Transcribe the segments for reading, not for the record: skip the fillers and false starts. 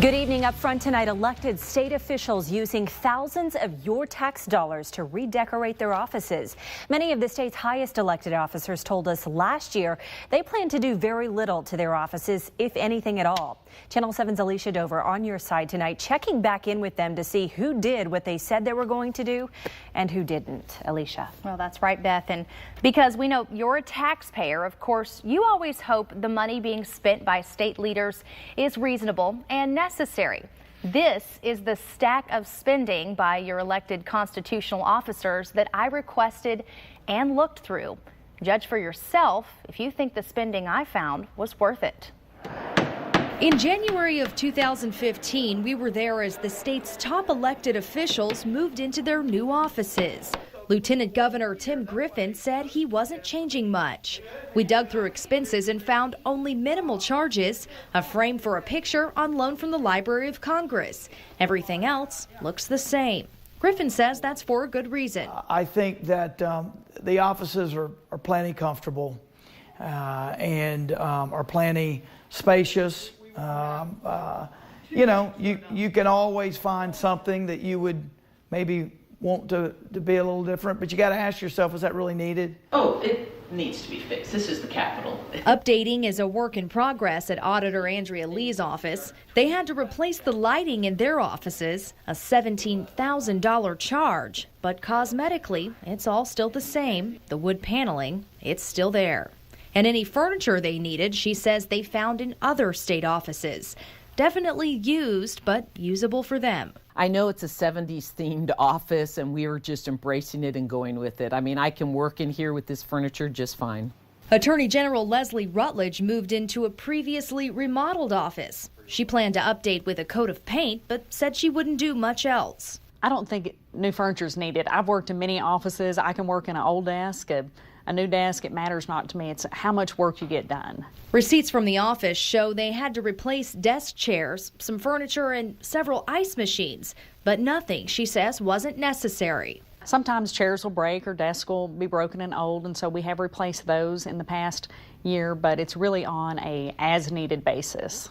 Good evening. Up front tonight, elected state officials using thousands of your tax dollars to redecorate their offices. Many of the state's highest elected officers told us last year they plan to do very little to their offices, if anything at all. Channel 7's Elicia Dover on your side tonight, checking back in with them to see who did what they said they were going to do and who didn't. Alicia. Well, that's right, Beth. And because we know you're a taxpayer, of course, you always hope the money being spent by state leaders is reasonable and necessary. This is the stack of spending by your elected constitutional officers that I requested and looked through. Judge for yourself if you think the spending I found was worth it. In January of 2015, we were there as the state's top elected officials moved into their new offices. Lieutenant Governor Tim Griffin said he wasn't changing much. We dug through expenses and found only minimal charges, a frame for a picture on loan from the Library of Congress. Everything else looks the same. Griffin says that's for a good reason. I think that the offices are plenty comfortable and are plenty spacious. You know, you can always find something that you would maybe want to be a little different, but you got to ask yourself, is that really needed? Oh, it needs to be fixed. This is the Capitol. Updating is a work in progress at Auditor Andrea Lee's office. They had to replace the lighting in their offices, a $17,000 charge. But cosmetically, it's all still the same. The wood paneling, it's still there. And any furniture they needed, she says they found in other state offices. Definitely used, but usable for them. I know it's a 70s themed office and we are just embracing it and going with it. I mean, I can work in here with this furniture just fine. Attorney General Leslie Rutledge moved into a previously remodeled office. She planned to update with a coat of paint, but said she wouldn't do much else. I don't think new furniture is needed. I've worked in many offices. I can work in an old desk, a new desk. It matters not to me. It's how much work you get done. Receipts from the office show they had to replace desk chairs, some furniture, and several ice machines. But nothing, she says, wasn't necessary. Sometimes chairs will break or desks will be broken and old, and so we have replaced those in the past year, but it's really on a as-needed basis.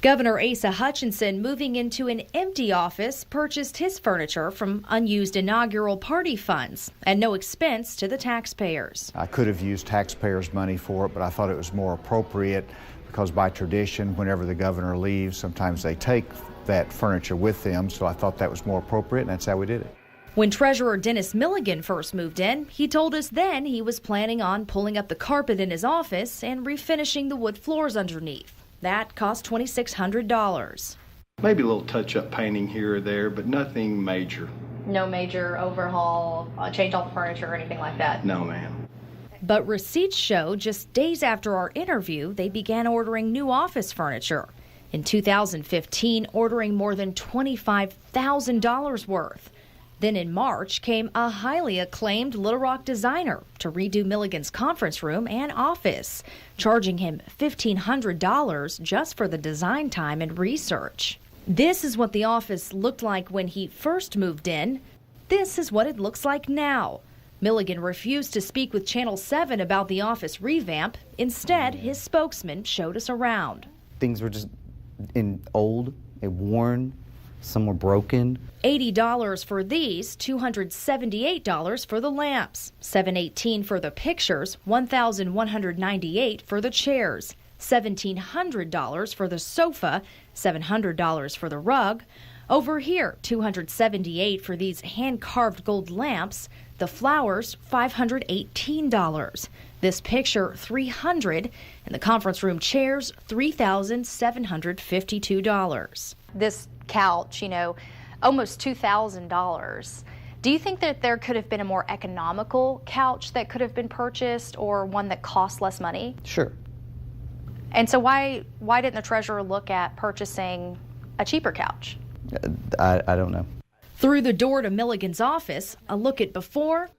Governor Asa Hutchinson, moving into an empty office, purchased his furniture from unused inaugural party funds at no expense to the taxpayers. I could have used taxpayers' money for it, but I thought it was more appropriate because by tradition, whenever the governor leaves, sometimes they take that furniture with them, so I thought that was more appropriate, and that's how we did it. When Treasurer Dennis Milligan first moved in, he told us then he was planning on pulling up the carpet in his office and refinishing the wood floors underneath. That cost $2,600. Maybe a little touch-up painting here or there, but nothing major. No major overhaul, change all the furniture or anything like that? No, ma'am. But receipts show just days after our interview, they began ordering new office furniture. In 2015, ordering more than $25,000 worth. Then in March came a highly acclaimed Little Rock designer to redo Milligan's conference room and office, charging him $1,500 just for the design time and research. This is what the office looked like when he first moved in. This is what it looks like now. Milligan refused to speak with Channel 7 about the office revamp. Instead, his spokesman showed us around. Things were just old and worn. Some were broken. $80 for these, $278 for the lamps, $718 for the pictures, $1,198 for the chairs, $1,700 for the sofa, $700 for the rug. Over here, $278 for these hand-carved gold lamps, the flowers, $518. This picture, $300, and the conference room chairs, $3,752. This couch, almost $2,000. Do you think that there could have been a more economical couch that could have been purchased or one that cost less money? Sure. And so why didn't the treasurer look at purchasing a cheaper couch? I don't know. Through the door to Milligan's office, a look at before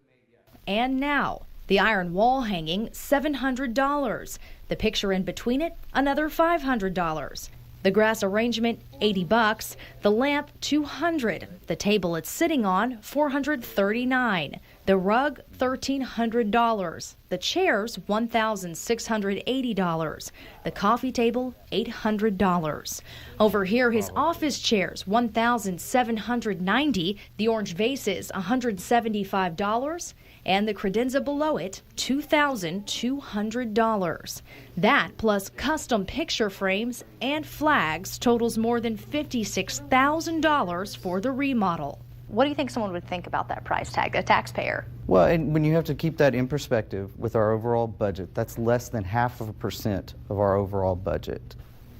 and now. The iron wall hanging, $700. The picture in between it, another $500. The grass arrangement, $80. The lamp, $200. The table it's sitting on, $439. The rug, $1,300. The chairs, $1,680. The coffee table, $800. Over here, his office chairs, $1,790. The orange vases, $175. And the credenza below it, $2,200. That plus custom picture frames and flags totals more than $56,000 for the remodel. What do you think someone would think about that price tag, a taxpayer? Well, and when you have to keep that in perspective with our overall budget, that's less than 0.5% of our overall budget.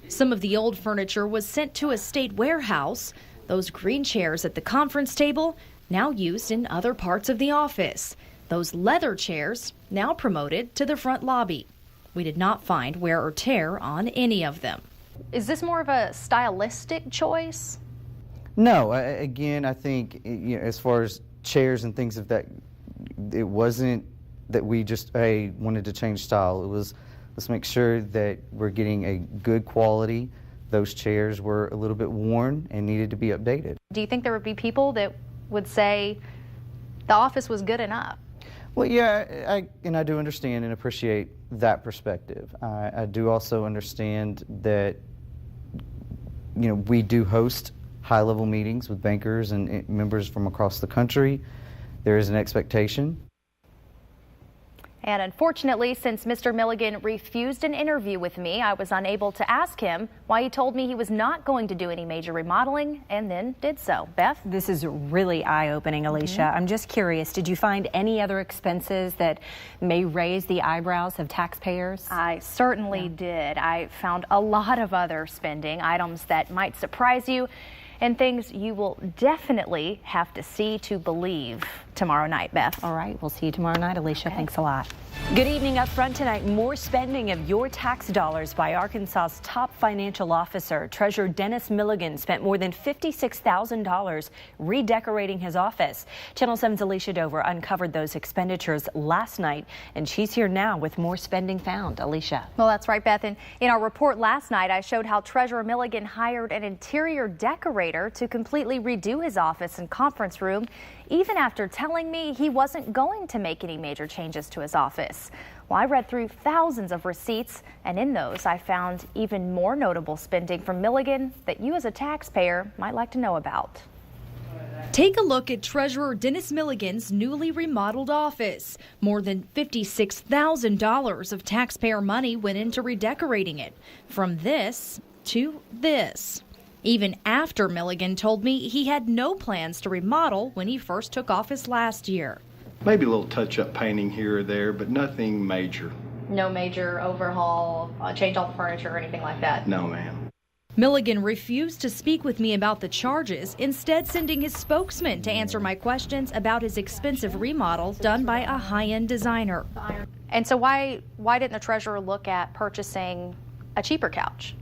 Some of the old furniture was sent to a state warehouse. Those green chairs at the conference table, now used in other parts of the office. Those leather chairs, now promoted to the front lobby. We did not find wear or tear on any of them. Is this more of a stylistic choice? No, again, I think as far as chairs and things of that, it wasn't that we just wanted to change style. It was, let's make sure that we're getting a good quality. Those chairs were a little bit worn and needed to be updated. Do you think there would be people that would say the office was good enough? Well, yeah, I do understand and appreciate that perspective. I do also understand that, we do host high-level meetings with bankers and members from across the country. There is an expectation. And unfortunately, since Mr. Milligan refused an interview with me, I was unable to ask him why he told me he was not going to do any major remodeling and then did so. Beth? This is really eye-opening, Elicia. I'm just curious, did you find any other expenses that may raise the eyebrows of taxpayers? I certainly did. I found a lot of other spending items that might surprise you and things you will definitely have to see to believe tomorrow night, Beth. All right, we'll see you tomorrow night, Elicia. Okay. Thanks a lot. Good evening. Up front tonight, more spending of your tax dollars by Arkansas's top financial officer. Treasurer Dennis Milligan spent more than $56,000 redecorating his office. Channel 7's Elicia Dover uncovered those expenditures last night, and she's here now with more spending found. Elicia. Well, that's right, Beth. And in our report last night, I showed how Treasurer Milligan hired an interior decorator to completely redo his office and conference room, even after telling me he wasn't going to make any major changes to his office. Well, I read through thousands of receipts, and in those I found even more notable spending from Milligan that you as a taxpayer might like to know about. Take a look at Treasurer Dennis Milligan's newly remodeled office. More than $56,000 of taxpayer money went into redecorating it. From this to this. Even after Milligan told me he had no plans to remodel when he first took office last year. Maybe a little touch-up painting here or there, but nothing major. No major overhaul, change all the furniture or anything like that? No, ma'am. Milligan refused to speak with me about the charges, instead sending his spokesman to answer my questions about his expensive remodel done by a high-end designer. And so why didn't the treasurer look at purchasing a cheaper couch?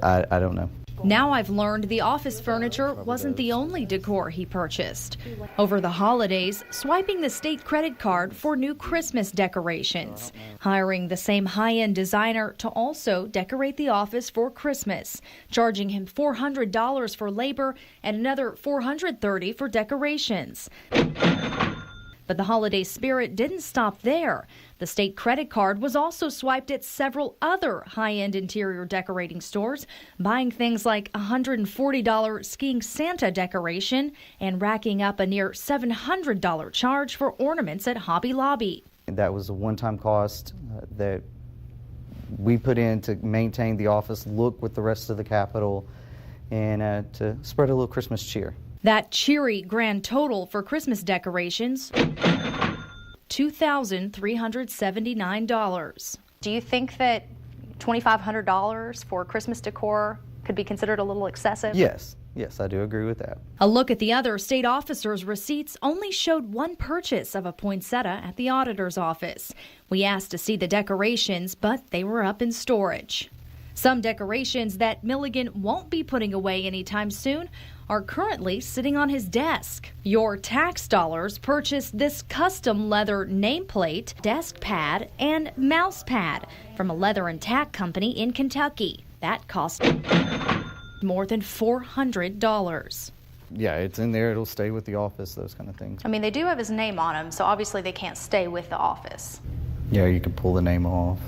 I don't know. Now I've learned the office furniture wasn't the only decor he purchased. Over the holidays, swiping the state credit card for new Christmas decorations, hiring the same high-end designer to also decorate the office for Christmas, charging him $400 for labor and another $430 for decorations. But the holiday spirit didn't stop there. The state credit card was also swiped at several other high-end interior decorating stores, buying things like a $140 skiing Santa decoration and racking up a near $700 charge for ornaments at Hobby Lobby. That was a one-time cost that we put in to maintain the office look with the rest of the Capitol and to spread a little Christmas cheer. That cheery grand total for Christmas decorations, $2,379. Do you think that $2,500 for Christmas decor could be considered a little excessive? Yes, I do agree with that. A look at the other state officers' receipts only showed one purchase of a poinsettia at the auditor's office. We asked to see the decorations, but they were up in storage. Some decorations that Milligan won't be putting away anytime soon are currently sitting on his desk. Your tax dollars purchased this custom leather nameplate, desk pad, and mouse pad from a leather and tack company in Kentucky. That cost more than $400. yeah, it's in there. It'll stay with the office, those kind of things. I mean, they do have his name on them, so obviously they can't stay with the office. Yeah, you can pull the name off.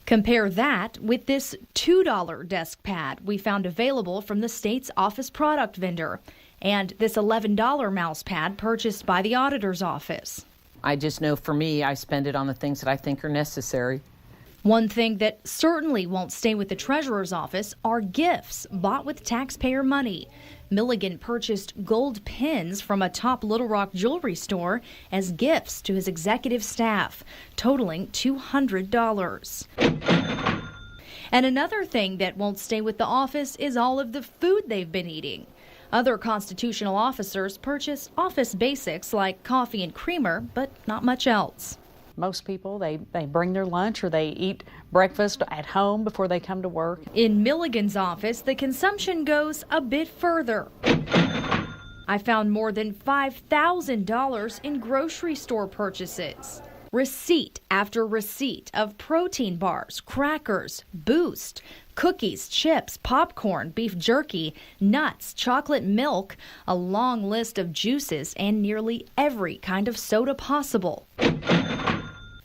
Compare that with this $2 desk pad we found available from the state's office product vendor, and this $11 mouse pad purchased by the auditor's office. I just know for me, I spend it on the things that I think are necessary. One thing that certainly won't stay with the treasurer's office are gifts bought with taxpayer money. Milligan purchased gold pins from a top Little Rock jewelry store as gifts to his executive staff, totaling $200. And another thing that won't stay with the office is all of the food they've been eating. Other constitutional officers purchase office basics like coffee and creamer, but not much else. Most people, they bring their lunch or they eat breakfast at home before they come to work. In Milligan's office, the consumption goes a bit further. I found more than $5,000 in grocery store purchases. Receipt after receipt of protein bars, crackers, Boost, cookies, chips, popcorn, beef jerky, nuts, chocolate milk, a long list of juices, and nearly every kind of soda possible.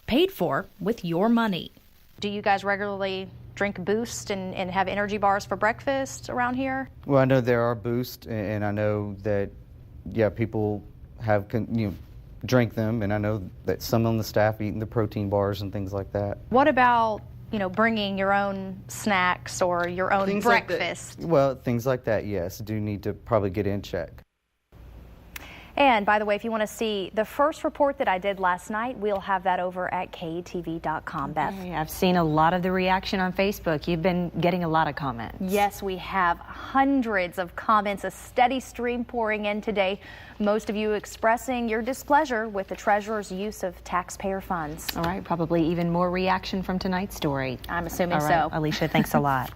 Paid for with your money. Do you guys regularly drink Boost and have energy bars for breakfast around here? Well, I know there are Boost, and I know that, yeah, people have, drink them, and I know that some on the staff eating the protein bars and things like that. What about, bringing your own snacks or your own Things breakfast? Like well, things like that, yes, do need to probably get in check. And by the way, if you want to see the first report that I did last night, we'll have that over at KATV.com, Beth. Okay, I've seen a lot of the reaction on Facebook. You've been getting a lot of comments. Yes, we have hundreds of comments, a steady stream pouring in today. Most of you expressing your displeasure with the treasurer's use of taxpayer funds. All right, probably even more reaction from tonight's story. I'm assuming so. so. Elicia, thanks a lot.